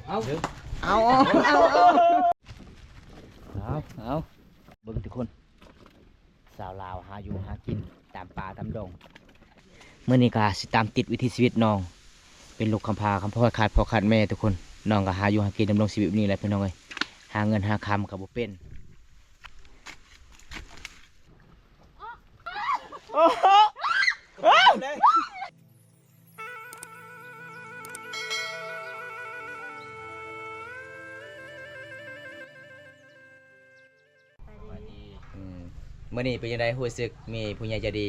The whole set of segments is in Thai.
เอาเบิ่งทุกคนสาวลาวหาอยู่หากินตามป่าตามดงเมื่อนี้ก็สิตามติดวิถีชีวิตน้องเป็นลูกคำพาคำพ่อขาดพ่อขาดแม่ทุกคนน้องก็หาอยู่หากินดำรงชีวิตนี้แหละพี่น้องเอ้ยหาเงินหาคำกับบ่เป็นเมื่อนี้เป็นยังไงรู้สึกมีผู้ใหญ่ใจดี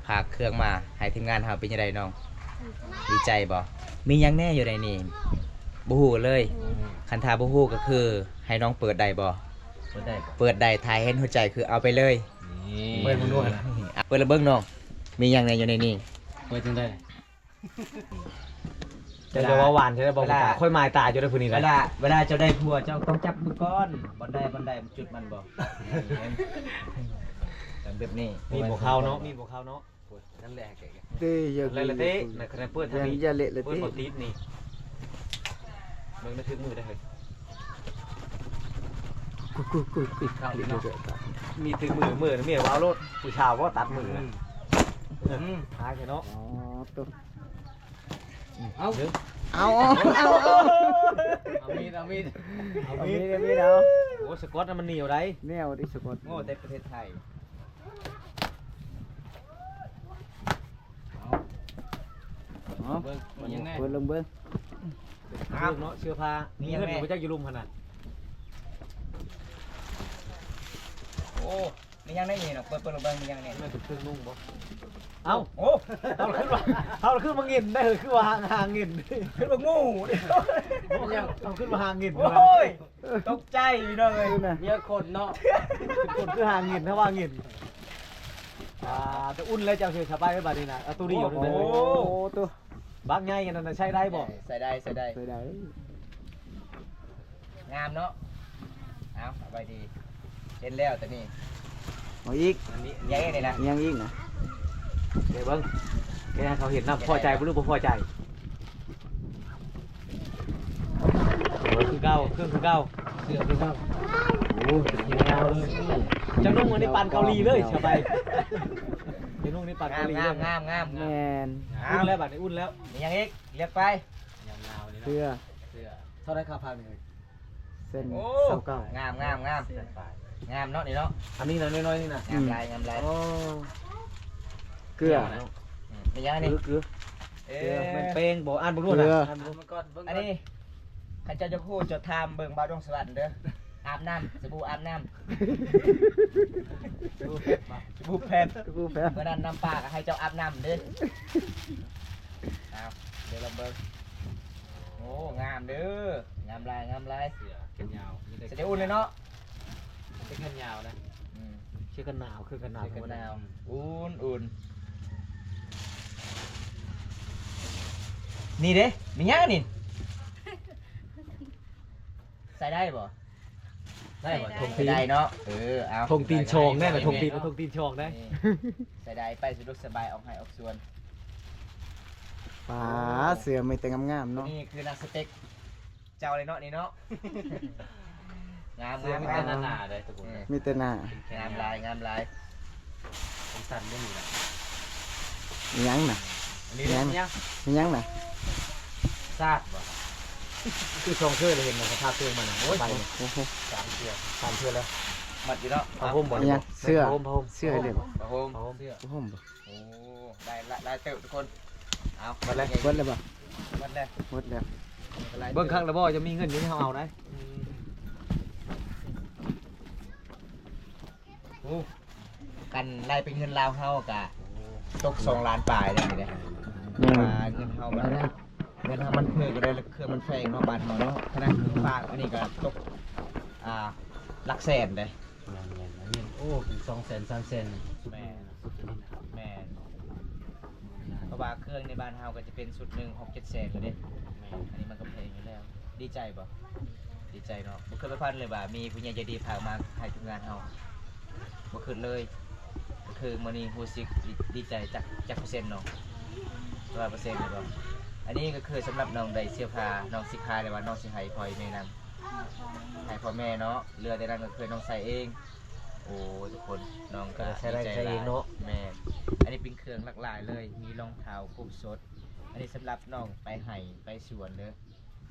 พาเครื่องมาให้ทีมงานเราเป็นยังไงน้องดีใจบ่มียังแน่อยู่ในนี่บ่ฮู้เลยคันทาบ่ฮู้ก็คือให้น้องเปิดได้บ่เปิดได้ถ่ายเห็นหัวใจคือเอาไปเลยเปิดมึงดูหั่นเปิดแล้วเบิ่งน้องมียังแน่อยู่ในนี่เปิดจังได้จะว่าหวานใช่ไหมบอกตาค่อยมาตาจะได้พื้นนี่แหละเวลาเจ้าได้ผัวเจ้าต้องจับมือก้อนบนได้จุดมันบ่แบบนี้มีบวกเขาเนาะนั่นแหละเต้ยเละเต้ในคะแนนเปิดทางนี้อย่าเละเลยเปิดบอลตีดนี่มึงนึกถึงมือได้เลยมีถึงมือเมียว้าวรถผู้ชาวก็ตัดมือหายไปเนาะตัวเอามีดเอาโอ้สกอตมันเหนียวได้แนวดิสกอตโง่แต่ประเทศไทยเบิ้งลงเบิ้งเนาะเสื้อผ้านี่เงินมันจะอยู่รุมขนาดโอ้มียังได้ยินหรอกเปิดลงเบิ้งมียังเนี่ยไม่ถึงครึ่งนุ่งบ่เอาโอ้เอาขึ้นมาเงินได้เลยขึ้นมาหางเงินขึ้นมางูเอาขึ้นมาหางเงินโอ้ยตกใจน้องเลยเยอะคนเนาะคนคือหางเงินถ้าว่าเงินจะอุ่นเลยจะเสียสบายไว้บัดนี้นะตู้ดีอยู่ตรงนี้โอ้ตัวบักง่ายกันนั่นใช้ได้บ่ใส่ได้งามเนาะเอาไปดีเห็นแล้วแต่นี่เอาอีกยังไงนะยังอีกนะเดี๋ยวเบิ้งแกเขาเห็นนะพอใจบ่รู้บ่พอใจคือเก้าเครื่องคือเก้าเสือคือเก้าโอ้ยยาวเลยจะนุ่งอันนี้ปานเกาหลีเลยสบายจะนุ่งนี่ปานเกาหลีงามแมนอุ่นแล้วบัดนี้อุ่นแล้วมียังอีกเรียกไปเสื้อเท่าไรค่าพันเลยเส้นงามเนาะนี่เนาะอันนี้นะน้อยๆนี่นะงามลายเกลือมียังนี่เกลือมันเป้งบอกอ่านบุรุษนะอันนี้ข้าเจ้าจะพูดจะทำเบิ่งบ่าวดงสวรรค์เด้ออาบน้ำสบู่อาบน้ำสบู่แพนเมื่อนั้นน้ำปลาให้เจ้าอาบน้ำเด้อเอาเดี๋ยวเราเบิ่งโอ้งามเด้องามลายเสือกันยาวจะได้อุ่นเลยเนาะเป็นกันยาวนะชื่อกันหนาวคือกันหนาวอุ่นนี่เด้มียังนี่ใส่ได้บ่ได้บ่ทงตีนได้เนาะเอาทงตีนชองแน่เลยทงตีนชองได้ใส่ได้ไปสะดวกสบายออกให้ออกส่วนป๋าเสือไม่แต่งามๆเนาะนี่คือนักสเต็กเจ้าเลยเนาะนี่เนาะงามมีแต่หน้าเลยทุกคนมีแต่หน้างามลายผมสั่นไม่มีละยังน่ะยังน่ะซาดบ่คือชองเชื่อเลยเห็นมันท่าเครื่องมันโอ้ยไป3 เชือกแล้วมัดอยู่เนาะผ้าห่มบ่เสื้อเลยผ้าห่มโอ้ได้เติบทุกคนเอาหมดเลยบ่หมดแล้วเบิ่งครั้งละบ่จะมีเงินอยู่ที่เอาได้กันไล่เป็นเงินลาวเฮากะตก2 ล้านปลายได้ไหมเนี่ยเงินเฮามันเครื่องก็ได้เครื่องมันแพงเนาะบ้านเฮาเนาะขนาดฝากอันนี้ก็ตกหลักแสนเลยโอ้เป็น200,000 300,000แม่เพราะว่าเครื่องในบ้านเฮาก็จะเป็นสุดหนึ่ง6-7 แสนเลยเด้อันนี้มันก็แพงอยู่แล้วดีใจป่ะดีใจเนาะบ่เคยไปพันเลยว่ามีผู้ใหญ่ใจดีพามาให้ทุกงานเฮาบ่ขึ้นเลยก็คือมื้อนี้ฮู้สึกดีใจจักเปอร์เซ็นต์เนาะ100%เลยบ่ อันนี้ก็คือสำหรับน้องได้เสื้อผ้าน้องสิคายเลยว่าน้องสิให้พ่อแม่นำให้พ่อแม่เนาะเรือแต่นั้นก็คือน้องใส่เองโอ้ทุกคนน้องก็ใช้เองเนาะแม่อันนี้เป็นเครื่องหลากหลายเลยมีรองเท้าครบสดอันนี้สำหรับน้องไปไห้ไปสวนเด้อ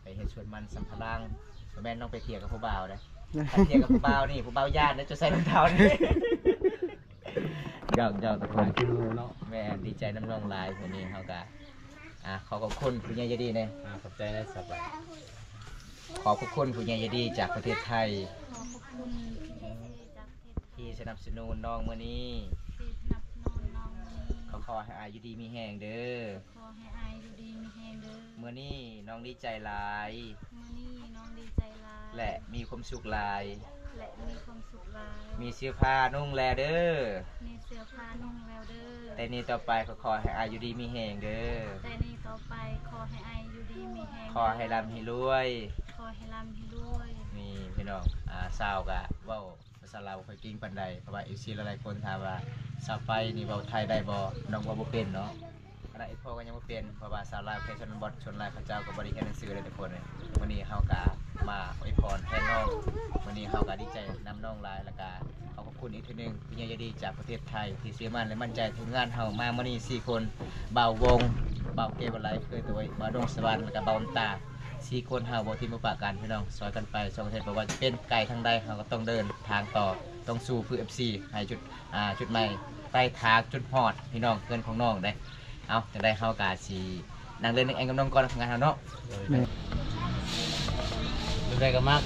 ไปเฮ็ดสวนมันสำปะรังแม่น้องไปเที่ยวกับผู้บ่าวเด้อไปเที่ยวกับผู้บ่าวนี่ผู้บ่าวญาติจะใส่รองเท้านี่ยอกทุกคนแม่ดีใจน้ำน้องลายวันนี้เขาก็ขอบคุณคุณยายดีเนี่ยขอบใจนะสบายขอบคุณคุณยายดีจากประเทศไทยที่สนับสนุนน้องมื้อนี้ขอให้อายุดีมีแห้งเด้อมื้อนี้น้องดีใจหลายและมีความสุขหลายมีเสื้อผ้านุ่งแลเด้อแต่นี่ต่อไปขอให้อายุดีมีแห้งเด้อขอให้ร่ำให้รวยนี่พี่น้องสาวกะเว้าภาษาลาวค่อยกิ้งปานใดเพราะว่าอีซีหลายๆคนถามว่าสาวไปนี่เว้าไทยได้บ่น้องว่าบ่เป็นเนาะขณะอีพ่อก็ยังบ่เป็นเพราะว่าสาวลาวแค่ชนบทชนลายเขาเจ้าก็บ่ได้เรียนหนังสือเลยทุกคนเลยวันนี้เฮาก็มาอวยพรแทนน้องวันนี้เฮาก็ดีใจนำน้องหลายแล้วก็ขอบคุณอีกทีนึงพี่ยายดีจากประเทศไทยที่เชื่อมั่นและมั่นใจทีมงานเฮามามื้อนี้4คนบ่าววงบ่าวเกวไลฟ์เคยตัวบ่าวดงสวรรค์แล้วก็บ่าวตา4คนเฮาบ่ทีมบ่ปากกันพี่น้องซอยกันไปสองประเทศบ่ว่าจะเป็นไกลทางใดเฮาก็ต้องเดินทางต่อต้องสู้เพื่อ FC ให้จุดใหม่ไปทางจุดฮอดพี่น้องเกินของน้องได้เอาจะได้เฮากะสินั่งเล่นเองกับน้องก่อนทำงานเฮาเนาะดูได้ก็มัก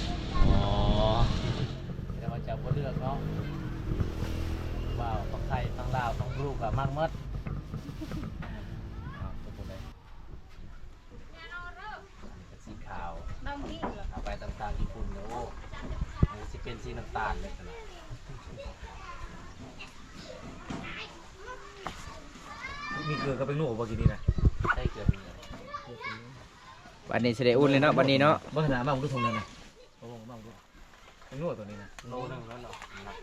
แต่ว่าจะบ่เลือกเนาะว้าวทั้งไทยทั้งลาวทั้งลูกก็มักหมดสีขาวเอาไปต่างๆญี่ปุ่นเนาะมันสิเป็นสีน้ำตาลเลยนะมีเกลือก็เป็นหนูบ่กินนี่นะใช่เกลือมีวันนี้เสด็จอุ่นเลยเนาะวันนี้เนาะบ้านหนาบ้านทุกทงเลยนะบ้านทุกเป็นหนูตัวนี้นะโลนึงแล้วเนาะ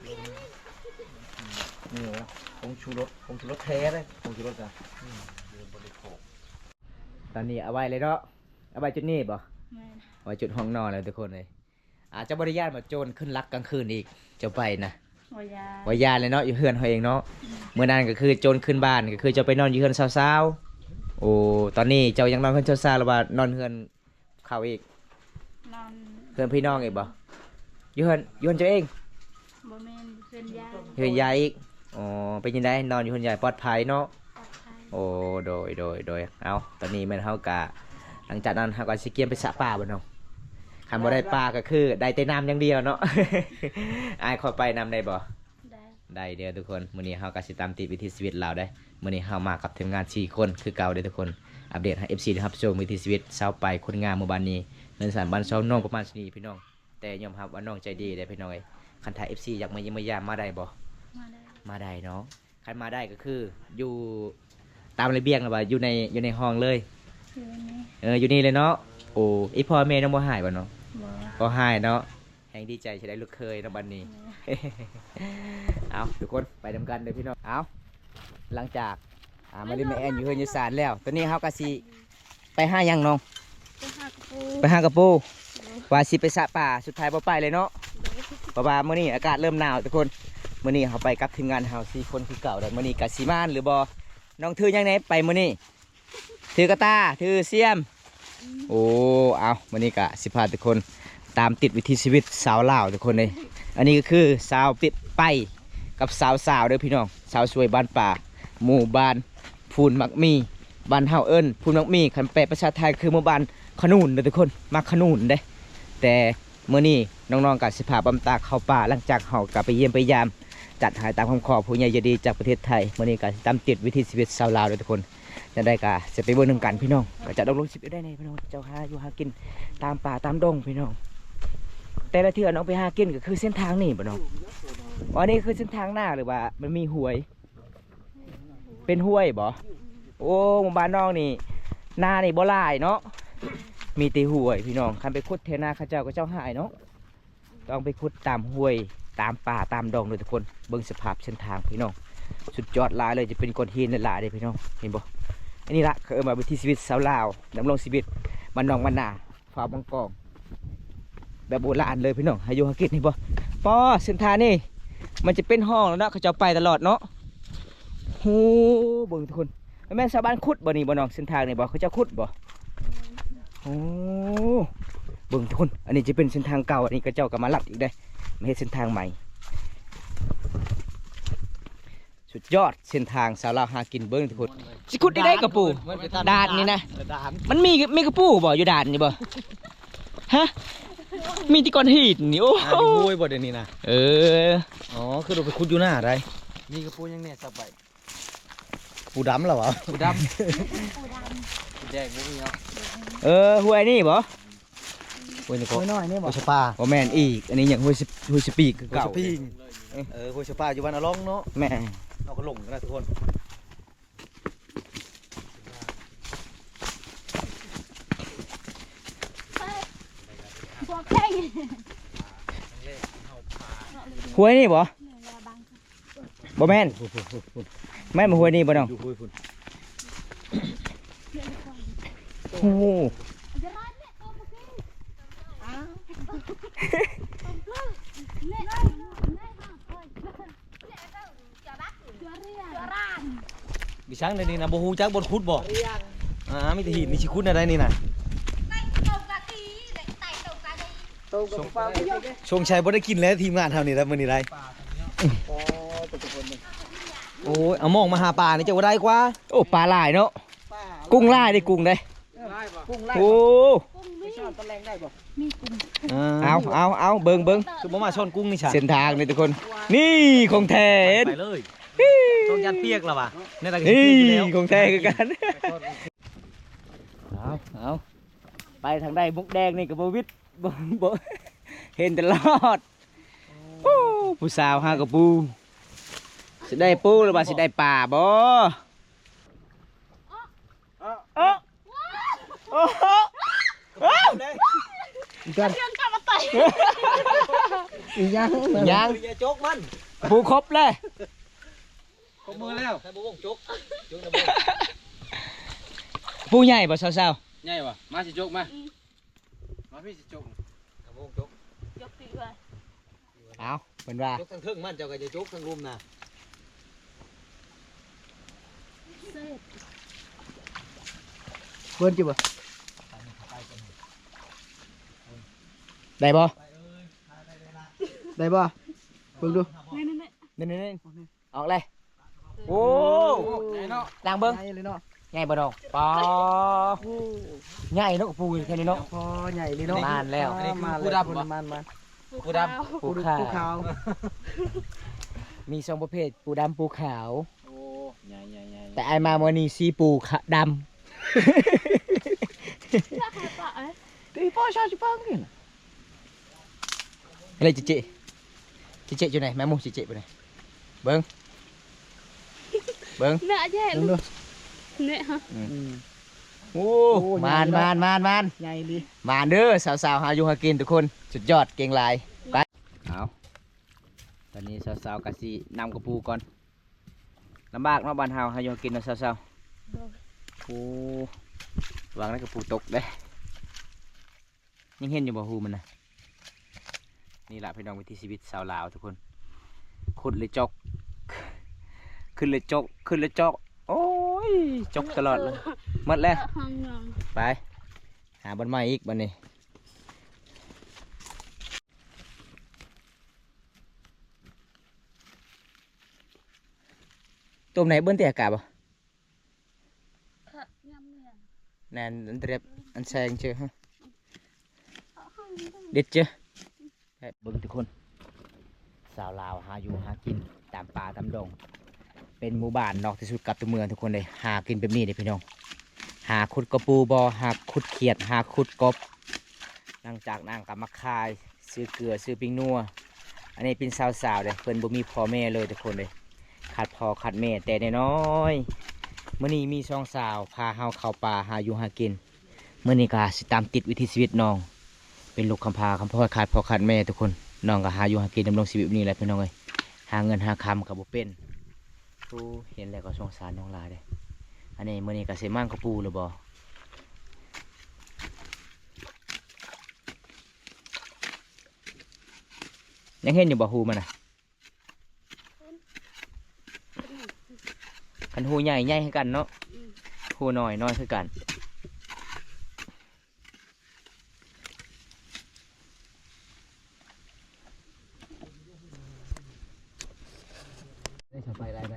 นี่เหรอผงชูรสแท้เลยผงชูรสจ้ะตอนนี้เอาไว้เลยเนาะเอาไว้จุดนี้บ่ไว้จุดห้องนอนเลยทุกคนเลยอาจจะบริญาตมาโจรขึ้นลักกลางคืนอีกจะไปนะวายาเลยเนาะอยู่เฮือนเขาเองเนาะเมื่อนั้นก็คือโจรขึ้นบ้านก็คือจะไปนอนอยู่เฮือนเช้าๆโอ้ตอนนี้เจ้ายังนอนเฮือนเช้าๆหรือว่านอนเฮือนเขาอีกนอนเฮือนพี่น้องอีกบ่อยู่เฮือนเจ้าเองบ่แม่นเฮือนยายอีกอ๋อเป็นยังไงนอนอยู่เฮือนยายปลอดภัยเนาะโอ้โดยเอาตอนนี้แม่นเฮากะหลังจากนั้นเฮาก็สิเกียมไปสระป่าบ่เนาะคันบ่ได้ปลาก็คือได้แต่น้ำอย่างเดียวเนาะ อายขอไปน้ำได้บ่ได้เดียวทุกคนมื้อนี้เฮาก็สิตามติดวิถีชีวิตเราได้มื้อนี้เฮามากับทีมงาน4คนคือเก่าเด้อทุกคนอัปเดตให้ FC ได้รับชมวิถีชีวิตชาวไปคนงามหมู่บ้านนี้เงินสารบ้านช่องน้องประมาณนี้พี่น้องแต่ยอมรับว่าน้องใจดีได้พี่น้องเอ้ยคันถ้า FC อยากมาเยี่ยมมายามมาได้บ่มาได้เนาะคันมาได้ก็คืออยู่ตามระเบียงหรือว่าอยู่ในห้องเลยอยู่นี่เลยเนาะโอ้อีพ่อแม่น้องบ่หายบ่เนาะบ่หายเนาะแห่งดีใจจะได้ลูกเคยเนาะบัดนี้ เอาทุกคนไปทำกันเลยพี่น้องเอาหลังจากมาดินแม่แอนอยู่เฮือนอยู่ศาลแล้วตอนนี้เฮาก็สิไปหายังน้องไปหากระปูว่าสิไปสระป่าสุดท้ายบ่ไปเลยเนาะเพราะว่ามื้อนี้อากาศเริ่มหนาวทุกคนมื้อนี้เฮาไปกับทีมงานเฮา4คนคือเก่าได้มื้อนี้ก็สิมานหรือบ่น้องถือยังไงไปมื้อนี้ถือกระตาถือเสียมโอ้เอามื้อนี้ก็สิพาทุกคนตามติดวิถีชีวิตสาวลาวทุกคนเลยอันนี้ก็คือสาวปิดไปกับสาวเด้อพี่น้องสาวสวยบ้านป่าหมู่บ้านพูนมักมีบ้านเฮาเอิ้นพูนมักมีคันแปลภาษาไทยคือหมู่บ้านขนุนเด้อทุกคนมักขนุนเด้แต่มื้อนี้น้องๆก็สิพาบำตาเข้าป่าหลังจากเฮากลับไปเยี่ยมไปยามจัดหายตามคำขอผู้ใหญ่ใจดีจากประเทศไทยมื้อนี้ก็ตามติดวิถีชีวิตสาวลาวเด้อทุกคนจะได้ก็จะไปเบิ่งนำกันพี่น้องก็จะลงคลิปได้ในพี่น้องเจ้าหาอยู่หากินตามป่าตามดงพี่น้องแต่ละเทื่อน้องไปหากินก็คือเส้นทางนี่บ่น้องวันนี้คือเส้นทางหน้าหรือว่ามันมีห้วยเป็นห้วยบ่โอ้หมู่บ้านน้องนี่หน้านี่บ่หลายเนาะมีแต่ห้วยพี่น้องคันไปขุดเทนาข้าเจ้าก็เจ้าหายเนาะต้องไปขุดตามห้วยตามป่าตามดงเลยทุกคนเบิ่งสภาพเส้นทางพี่น้องสุดยอดหลายเลยจะเป็นก้อนหินหลายๆเลยพี่น้องเห็นบ่ อันนี้ละคือมาวิถีชีวิตสาวลาวดำรงชีวิตบ้านนองบ้านนาฝ่าบางกองแบบโบราณเลยพี่น้องอายุหากินนี่บ่ปอเส้นทางนี่มันจะเป็นห้องแล้วเนาะเขาจะไปตลอดเนาะโอ้เบิ่งทุกคนแม่นชาวบ้านขุดบ่นี่บ่น้องเส้นทางนี่บ่เขาจะขุดบ่โอ้เบิ่งทุกคนอันนี้จะเป็นเส้นทางเก่าอันนี้ก็เจ้าก็มาลัดอีกได้ไม่ใช่เส้นทางใหม่สุดยอดเส้นทางสาวลาวหากินเบิ่งทุกคนสิขุดได้กระปูด่านนี่นะมันมีกระปูบ่อยู่ด่านนี่บ่ฮะมีที่ก้อนหินนี่โอ้ โอ้ยบ่เดี๋ยวนี้นะ เออ อ๋อคือเราไปขุดอยู่หน้าได้ มีกระปูยังเนี่ยสบาย ปูดำเหรอวะ ปูด แดงบ่มีเนาะ ำห้วยนี่บ่ห้วยนี่ก็ น้อยนี่บ่ โคชปลา บ่แม่นอีกอันนี้อย่างห้วยสปีกคือ โค เก่า ชพิงโคชปลาอยู่บ้านอลองเนาะ แม่ เราก็หลงกันนะทุกคน ห้วยนี่บ่บ่แม่นแม่นบ่ห้วยนี่บ่น้อง อยู่คุยคุณ โอ้โห ดิฉันในนี้นะโบฮูจักบนขุดบ่มีแต่หินมีชิคุดอะไรนี่นะ โตกับปลาไปเยอะ ชงชัยบ่ได้กินแล้วทีมงานเท่านี้แล้วมื้อนี้ได้ อ๋อตัวทุกคนนี่ โอ้ยเอาหมองมาหาปลานี่จะว่าได้กว่า โอ้ปลาหลายเนาะ ปลา กุ้งหลายได้กุ้งได้ กุ้งไล่ โอ้ ไม่ชอบตะแลงได้บ่ เอาเบิ่ง คือบ่มาชนกุ้งนี่ฉัน เส้นทางนี่ทุกคน นี่ของแท้ ไปเลยชงยันเปียกแล้ววะนี่ตะกี้ นี่ อยู่แล้ว ของแท้คือกันเอาไปทางใดมุกแดงนี่กับโบวิดบ่เห็นตลอดโอ้ผู้สาวหากระปูสิได้ปูหรือว่าสิได้ป่าบ่เอ้อโอ้โหกันอีหยัง อย่าจกมัน ปูครบเลย ขบมือแล้วให้บ่วงจกจกนะ ปูใหญ่บ่สาว ใหญ่ปะมาสิจกมา มาพี่สิจก ให้บ่วงจก ๆเอาเป็นว่า จกทั้งเทิงมันเจ้าก็จะจกทั้งรุมนะ เพิ่นจิบ่ ได้บ่ ได้บ่เบิ่งดู นี่ออกเลยโอ้ ใหญ่เนาะ ดังเบิ่ง ใหญ่เลยเนาะ ใหญ่บ่ดอกปอใหญ่เนาะกับปูแค่นี้เนาะ พอใหญ่เลยเนาะ นานแล้ว มาแล้วคนมันมา ปูด ปู ปู ขาว ขาว มีสองประเภทปูดำปูขาว ำโอ้ใหญ่ใหญ่ใหญ่ แต่ไอมาวันนี้ซีปูขะดำตีพ่อชอบชิปังกันอะไรเจ๊อยู่ไหนแม่มูเจ๊ไปไหนเบิ้ง Nè chứ เบิ่งดู Nè hả โอ้ โอ้ มาน ใหญ่เนอะ ใหญ่ดี มาเด้อสาวๆหาอยู่หากินทุกคนสุดยอดเก่งหลายไปเอาตอนนี้สาวๆกะสินำกระปูก่อนลำบากเนาะบ้านเฮาหาอยู่หากินเนาะสาวๆโอ้วางแล้วกระปูตกเด้ยังเห็นอยู่บ่ฮูมันนะนี่แหละพี่น้องวิถีชีวิตสาวลาวทุกคนขุดเลยจกขึ้นเลยจกโอ้ยจกตลอดเลยหมดแล้ว Không ngờ ไปหาบนไม้อีกบันนี้ต้มไหนเบิ้ลเตียกาบ่ Nhâm nè แนนอันเตรียบอันแซงเชื่อฮะเด็ดเชื่อไปเบิ้งทุกคนสาวลาวหาอยู่หากินตามป่าตามดงเป็นหมู่บ้านนอกที่สุดกับตัวเมืองทุกคนเลยหากินแบบนี้เลยพี่น้องหาขุดกระปูบอหาขุดเขียดหาขุดกบหลังจากนั่งกับมะคายซื้อเกลือซื้อปิ้งนัวอันนี้เป็นสาวๆเลยเพิ่นบ่มีพ่อแม่เลยทุกคนเลยขาดพ่อขาดแม่แต่น้อยๆมื้อนี้มีสองสาวพาเฮาเข้าป่าหาอยู่หากินมื้อนี้ก็สิตามติดวิถีชีวิตน้องเป็นลูกคำพาคำพ่อขาดพ่อขาดแม่ทุกคนน้องก็หาอยู่หากินดำรงชีวิตแบบนี้แหละพี่น้องเอ้ยหาเงินหาคำกับบ่เป็น เห็นแล้วก็สงสารน้องลาเด้อ อันนี้มื้อนี้ก็สิมั่งกระปูหรือบ่ยังเห็นอยู่บ่หูมันน่ะคันหูใหญ่ใหญ่คือกันเนาะหูน้อยน้อยคือกันได้สบายได้ไหม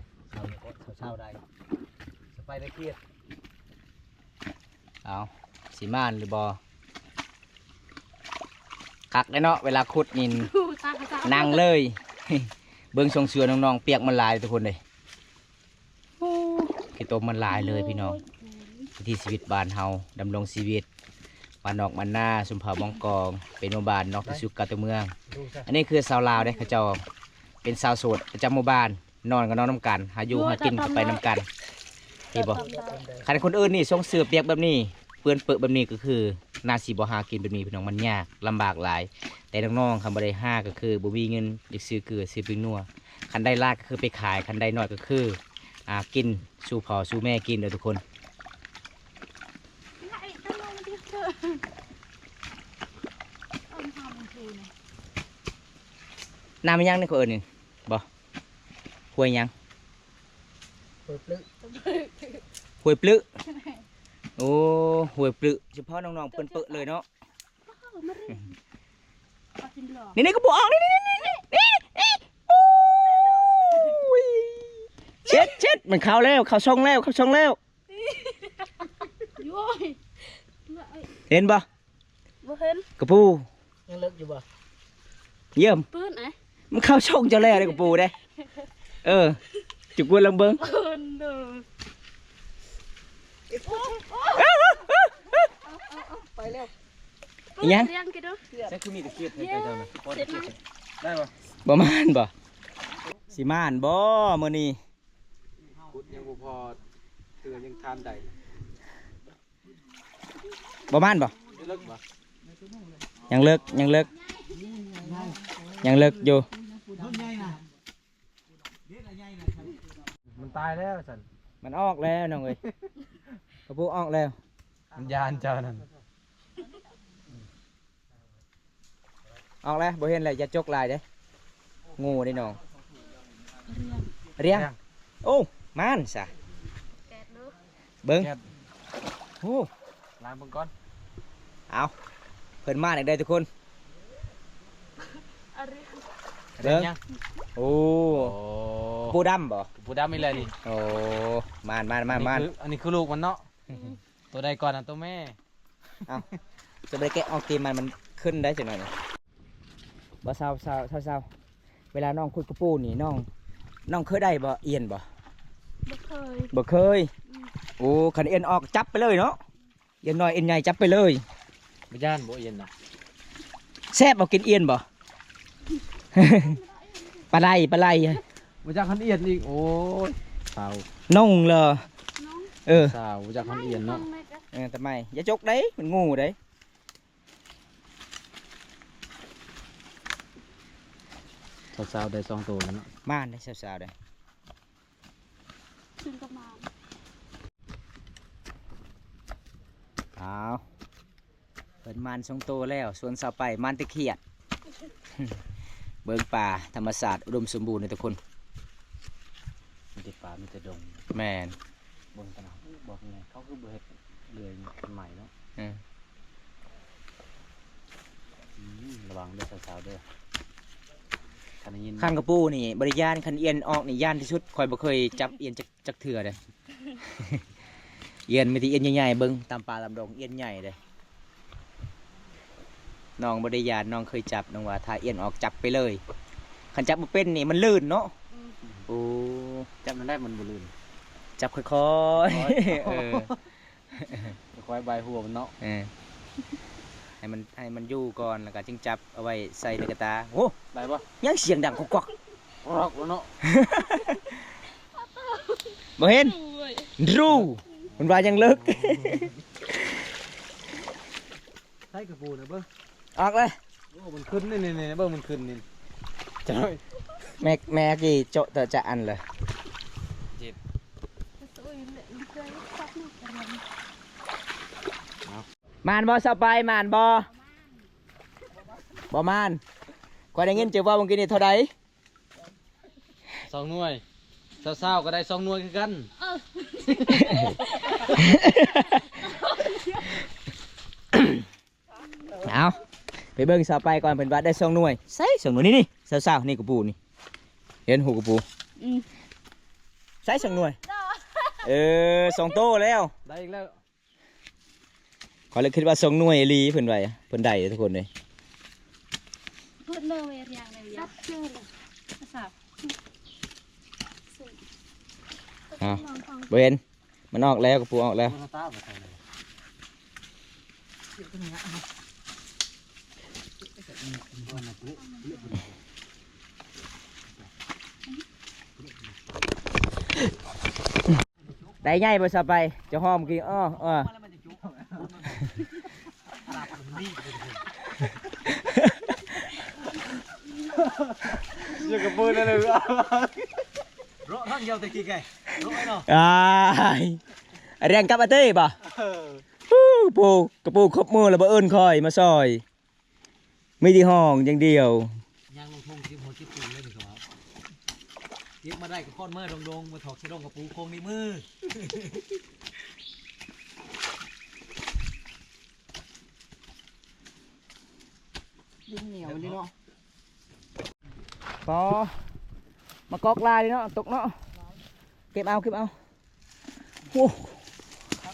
เช้าได้สบายได้เครียดเอาสีม่านหรือบอคักได้เนาะเวลาขุดนินนั่งเลย เบิ้งทรงเสือน้องๆเปียกมันลายทุกคนเลยขี้ตมมันลายเลยพี่น้องวิถีชีวิตบ้านเฮาดำรงชีวิตบ้านนอกบ้านนาสุมเผาบองกองเป็นหมู่บ้านนอกที่สุดกาตัวเมืองอันนี้คือชาวลาวเด้เขาเจ้าเป็นชาวโสดประจำหมู่บ้านนอนกับนอนน้ำกันหาอยู่หากินก็ไปน้ำกันที่บอกคันคนอื่นนี่ทรงเสือเปียกแบบนี้เปื้อนเปื้อนแบบนี้ก็คือนาสีบ่หากินแบบนี้พี่น้องมันยากลำบากหลายแต่น้องๆคำบ่ได้ห้าก็คือบ่มีเงินอยากซื้อเกลือซื้อปิ้งนัวคันได้ลากก็คือไปขายคันได้น้อยก็คือกินสู่พ่อสู่แม่กินเด้อทุกคนน้ำมันยังนี่ก็เอิญนี่บ่ห้วยยังห้วยปลึกโอ้ห้วยปลึกเฉพาะน้องๆเปิ้นเปิดเลยเนาะนี่ก็บอกออกนี่เช็ดมันเข้าแล้วเข้าช่องแล้วเห็นบ่กระปู ยังเลิกอยู่บ่ เยี่ยม ปืนไอ้ มันเข้าช่องเจ้าแล้วเลยกระปูได้จุกวนลำเบิ้ง ปืนเด้อ ไปแล้ว ยัง เรียงกันเด้อ ใช่คือมีตะเกียบให้ใจเจ้านะ เสร็จไหม ได้ปะ บ่มานบ่สิมานบ่มื้อนี้ ขุดยังบ่พอเตือยังทานได้ บ่มานบ่ เลิกปะ ยังเลิกอยู่ มันตายแล้วสัน มันออกแล้วน้องเอ้ยกระปูออกแล้ว มันยานเจ้านั่น ออกแล้วบ่เห็นเลยอย่าจกลายเด้งูได้น้องเรียงโอ้มานซะ แกะเด้อ เบิ่ง แก๊ส โอ้ ล้างเบิ่งก่อน เอาเพิ่นมาได้ทุกคน อะเรียง เบิ่ง ยัง โอ้ โอ้ ปูดำบ่ ผู้ดำไม่เลยนี่ โอ้มาน อันนี้คือลูกมันเนาะตัวใดก่อนอ่ะตัวแม่ เอาจะไปแกะออกตีมันขึ้นได้จังหน่อยนะบ่เศร้าเวลาน้องคุยกับปูนี่น้องเคยได้บ่เอียนบ่ บ่เคย บ่เคยโอ้คันเอียนออกจับไปเลยเนาะเอียนน้อยเอียนใหญ่จับไปเลย ไม่ย่านบ่เย็นนะ แซ่บบ่กินเอียนบ่ ปลาไหล บ่จักคันเอียนอีกโอ้ยสาว น้องเหรอ น้อง สาวบ่จักคันเอียนเนาะ องแม่ก็ ทำไมอย่าจกได้มันงูได้ สาวได้2ตัวแล้วเนาะ ม่านได้สาวๆได้ ขึ้นกับมา เอาเปิดมันทรงโตแล้วสวนสาวไปมันตะเขียด เบิ่งป่าธรรมศาสตร์อุดมสมบูรณ์ในทุกคน มีแต่ป่ามีแต่ดง แม่น เบิ่งกันเอาบอกไงเขาคือบ่เฮ็ดเลยเป็นใหม่เนาะ อืม ระวังเด้อสาวๆเด้อคันได้ยิน ข้างกระปูนี่บริยานคันเอียนออกนี่ย่านที่สุดคอยบ่เคยจับเอียนจักเถื่อเลย เอียนมีที่เอียนใหญ่ๆเบิ่งตามป่าตามดงเอียนใหญ่เลยน้องบริยานน้องเคยจับน้องว่าถ้าเอียนออกจับไปเลยคันจับบ่เป็นนี่มันลื่นเนาะโอ้ จับมันได้มันบ่ลื่น จับค่อยๆ คอยใบหัวมันเนาะ เออให้มันอยู่ก่อนแล้วก็จึงจับเอาไว้ใส่ในกระตาโอ้ ได้บ่ ยังเสียงดังกวัก รอกแล้วเนาะ ๆบ่เห็นรู้มันว่ายังเลิก ใส่กระปูนะเบิ่ง ออกเลย โอ้มันขึ้นนี่ๆๆเบิ่งมันขึ้นนี่จ้อย แม่กี่โจะแต่จะอันเลย สวยเลยเคยใส่ มานบ่สบายมานบ่มานก็ได้เงินเจอว่าเมื่อกี้นี่เท่าใด 2 หน่วยเศร้าๆก็ได้2 หน่วยคือกัน เอาไปเบิ่งสบายก่อนเป็นวัดได้2 หน่วยใส่2 หน่วยนี่สาวๆนี่กระปูนี่เห็นหูกระปูใส่2 หน่วย2 โตแล้ว ได้อีกแล้ว ขอเลยคิดว่า2 หน่วยอีหลีเพิ่นไว้เพิ่นได้ทุกคนเลย พูดเลยเรียงเลยรับเชื่อเลยสาว อ่ะบ่เห็นมันออกแล้วกระปูออกแล้ว มันตาบ่ใช่เลย ได้ง่ายบ่สบายจะหอมกี่อยู่กับปืนเลยรถทั้งเดียวตะกี้ไงรถไอ้เนาะ เรียนกับอาเต้ป่ะปูกระปูครบมือแล้วบ่เอิ้นคอยมาซอยไม่ได้ห้องอย่างเดียวย างลงทงจิ้มหัวจิ้มปูเลยดีกว่าจิ้มมาได้กับข้อนเมื่อดงๆมาถอกเสดงกับปูโคงในมือดิ้นเหนียวนี่เนาะ พอมากอกลายดิเนาะตกเนาะเก็บเอาโอ้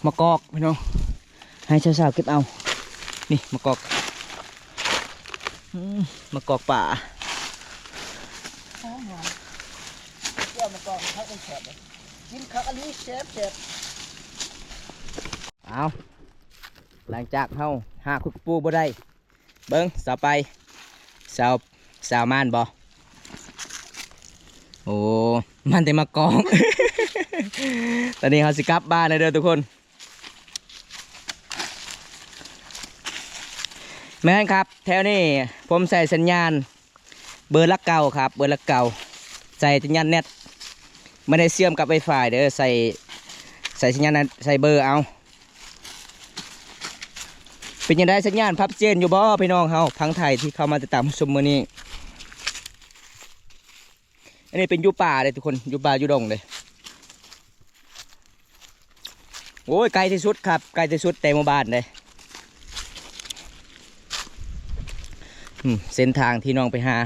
มากอกพี่น้องให้สาวๆเก็บเอานี่มากอกมากอกป่าเอาหลังจากเฮาหาคุกปูบ่ได้เบิ้งสาวไปสาวม่านบ่โอ้มันแต่มากอง ตอนนี้เขาสิกลับบ้านเลยเด้อทุกคนแม่นครับแถวนี้ผมใส่สัญญาณเบอร์ละเก่าครับเบอร์ละเก่าใส่สัญญาณเน็ตไม่ได้เชื่อมกับไวไฟเด้อใส่สัญญาณใส่เบอร์เอาเป็นยังไงสัญญาณพับเจนอยู่บ่พี่น้องเฮาพังไทยที่เข้ามาติดตามชมมื้อนี้อันนี้เป็นยูป่าเลยทุกคนยูป่ายูดงเลยโอ้ยไกลที่สุดครับไกลที่สุดแต่หมู่บ้านเลยเส้นทางที่น้องไปหา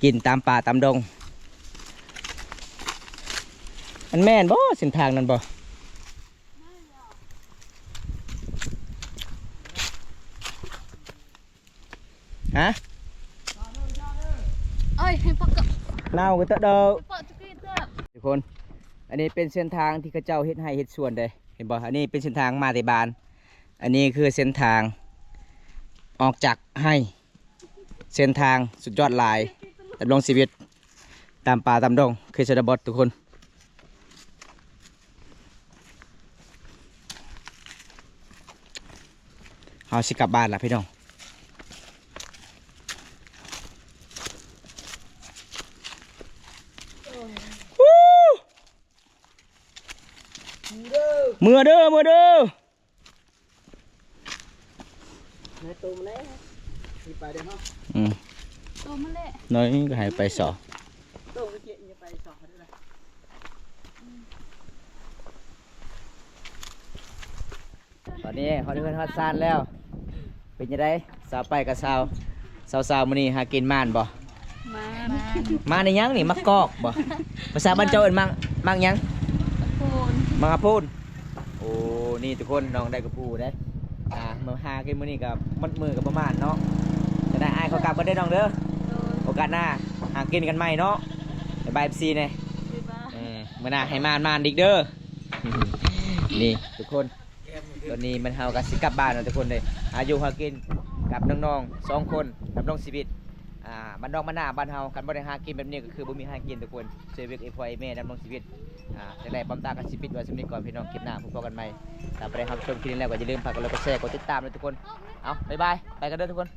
กินตามป่าตามดงมันแม่นบ่เส้นทางนั้นบ่ฮะ เอ้ยให้ปักกับ เน่าก็เตอะเด้อ ปักตะกี้เถอะ ทุกคนอันนี้เป็นเส้นทางที่เขาเจ้าเฮ็ดให้เฮ็ดสวนเลยเห็นบ่อันนี้เป็นเส้นทางมาแต่บ้านอันนี้คือเส้นทางออกจากให้เส้นทางสุดยอดหลายดำรงชีวิตตามป่าตามดงคือชนบททุกคนเอาสิกลับบ้านละพี่น้องเมื่อเด้ออืม ตัวมันเละ น้อยก็ให้ไปสอตอนนี้เขาได้เพิ่นฮอดซานแล้ว เป็นยังไงสาวไปกับสาวมื้อนี้หากินม่านบ่ มาในยังนี่มักกอกบ่ภาษาบ้านเจ้าเอิ้นมักยัง โคน มังกะพูนโอ้นี่ทุกคนน้องได้กระปูได้เมื่อหากินมื้อนี้กับมัดมือกับประมาณเนาะจะได้อายเขากลับกันได้น้องเด้อ โดย โอกาสหน้าหากินกันใหม่เนาะบายFCเนี่ย ดีบ้า มื่อหน้าให้มานอีกเด้อ นี่ทุกคนตอนนี้มันเฮากับสิกลับบ้านแล้วทุกคนเลยอายุหากินกับน้องๆ2 คนกับน้องชีวิตบ้านนอกบ้านหน้าบ้านเฮากันบ่ได้หากินแบบนี้ก็คือบ่มีหากินทุกคนเซเวิกพ่อแม่ดำรงชีวิตจะได้บำตากันชีวิตไว้สำนี้ก่อนพี่น้องคลิปหน้าพบกันใหม่ถ้าไปได้รับชมคลิปนี้แล้วก็อย่าลืมฝากกดไลค์กดแชร์กดติดตามด้วยทุกคนเอาบ๊ายบายไปกันเด้อทุกคน